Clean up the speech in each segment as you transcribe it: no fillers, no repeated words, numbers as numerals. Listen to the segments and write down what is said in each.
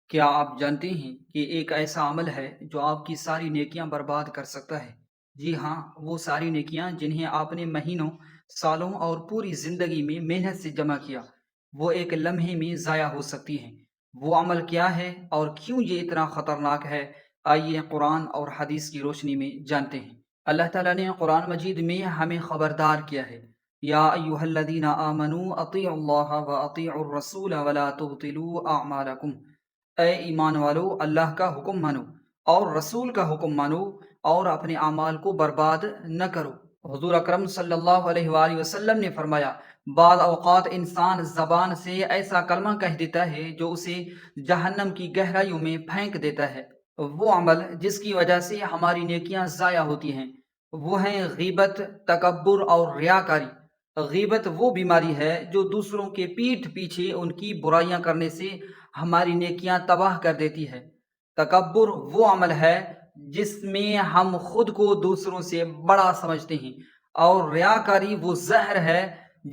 کیا آپ جانتے ہیں کہ ایک ایسا عمل ہے جو آپ کی ساری نیکیاں برباد کر سکتا ہے؟ جی ہاں، وہ ساری نیکیاں جنہیں آپ نے مہینوں، سالوں اور پوری زندگی میں محنت سے جمع کیا، وہ ایک لمحے میں ضائع ہو سکتی ہیں۔ وہ عمل کیا ہے اور کیوں یہ اتنا خطرناک ہے؟ آئیے قرآن اور حدیث کی روشنی میں جانتے ہیں۔ اللہ تعالیٰ نے قرآن مجید میں ہمیں خبردار کیا ہے، یا ایھا الذین آمنوا اطیعوا اللہ واطیعوا الرسول ولا تبطلوا اعمالکم۔ اے ایمان والو، اللہ کا حکم مانو اور رسول کا حکم مانو اور اپنے اعمال کو برباد نہ کرو۔ حضور اکرم صلی اللہ علیہ وآلہ وسلم نے فرمایا، بعض اوقات انسان زبان سے ایسا کلمہ کہہ دیتا ہے جو اسے جہنم کی گہرائیوں میں پھینک دیتا ہے۔ وہ عمل جس کی وجہ سے ہماری نیکیاں ضائع ہوتی ہیں وہ ہیں غیبت، تکبر اور ریاکاری۔ غیبت وہ بیماری ہے جو دوسروں کے پیٹھ پیچھے ان کی برائیاں کرنے سے ہماری نیکیاں تباہ کر دیتی ہے۔ تکبر وہ عمل ہے جس میں ہم خود کو دوسروں سے بڑا سمجھتے ہیں، اور ریاکاری وہ زہر ہے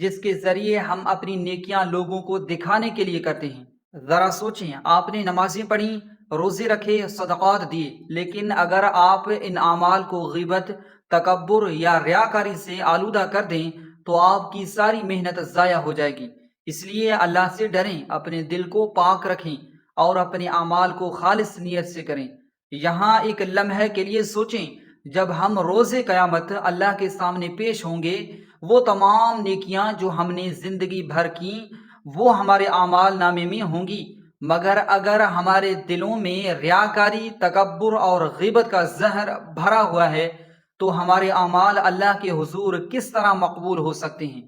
جس کے ذریعے ہم اپنی نیکیاں لوگوں کو دکھانے کے لیے کرتے ہیں۔ ذرا سوچیں، آپ نے نمازیں پڑھی، روزے رکھے، صدقات دیے، لیکن اگر آپ ان اعمال کو غیبت، تکبر یا ریاکاری سے آلودہ کر دیں تو آپ کی ساری محنت ضائع ہو جائے گی۔ اس لیے اللہ سے ڈریں، اپنے دل کو پاک رکھیں اور اپنے اعمال کو خالص نیت سے کریں۔ یہاں ایک لمحے کے لیے سوچیں، جب ہم روز قیامت اللہ کے سامنے پیش ہوں گے، وہ تمام نیکیاں جو ہم نے زندگی بھر کی وہ ہمارے اعمال نامے میں ہوں گی، مگر اگر ہمارے دلوں میں ریاکاری، تکبر اور غیبت کا زہر بھرا ہوا ہے تو ہمارے اعمال اللہ کے حضور کس طرح مقبول ہو سکتے ہیں؟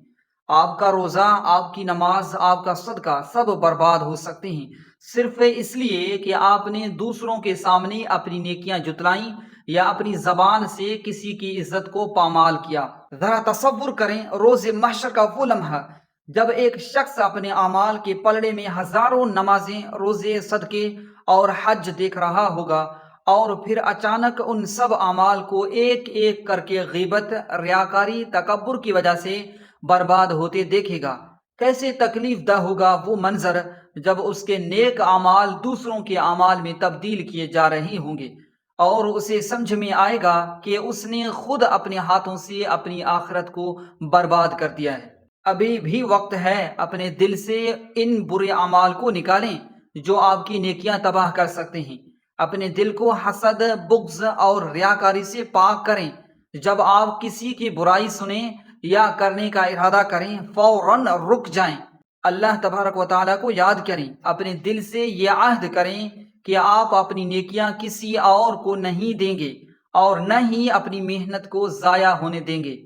آپ کا روزہ، آپ کی نماز، آپ کا صدقہ سب برباد ہو سکتے ہیں، صرف اس لیے کہ آپ نے دوسروں کے سامنے اپنی نیکیاں جتلائیں یا اپنی زبان سے کسی کی عزت کو پامال کیا۔ ذرا تصور کریں روز محشر کا وہ لمحہ جب ایک شخص اپنے اعمال کے پلڑے میں ہزاروں نمازیں، روزے، صدقے اور حج دیکھ رہا ہوگا، اور پھر اچانک ان سب اعمال کو ایک ایک کر کے غیبت، ریاکاری، تکبر کی وجہ سے برباد ہوتے دیکھے گا۔ کیسے تکلیف دہ ہوگا وہ منظر جب اس کے نیک اعمال دوسروں کے اعمال میں تبدیل کیے جا رہے ہوں گے، اور اسے سمجھ میں آئے گا کہ اس نے خود اپنے ہاتھوں سے اپنی آخرت کو برباد کر دیا ہے۔ ابھی بھی وقت ہے، اپنے دل سے ان برے اعمال کو نکالیں جو آپ کی نیکیاں تباہ کر سکتے ہیں۔ اپنے دل کو حسد، بغض اور ریاکاری سے پاک کریں۔ جب آپ کسی کی برائی سنیں یا کرنے کا ارادہ کریں، فوراً رک جائیں، اللہ تبارک و تعالیٰ کو یاد کریں، اپنے دل سے یہ عہد کریں کہ آپ اپنی نیکیاں کسی اور کو نہیں دیں گے اور نہ ہی اپنی محنت کو ضائع ہونے دیں گے۔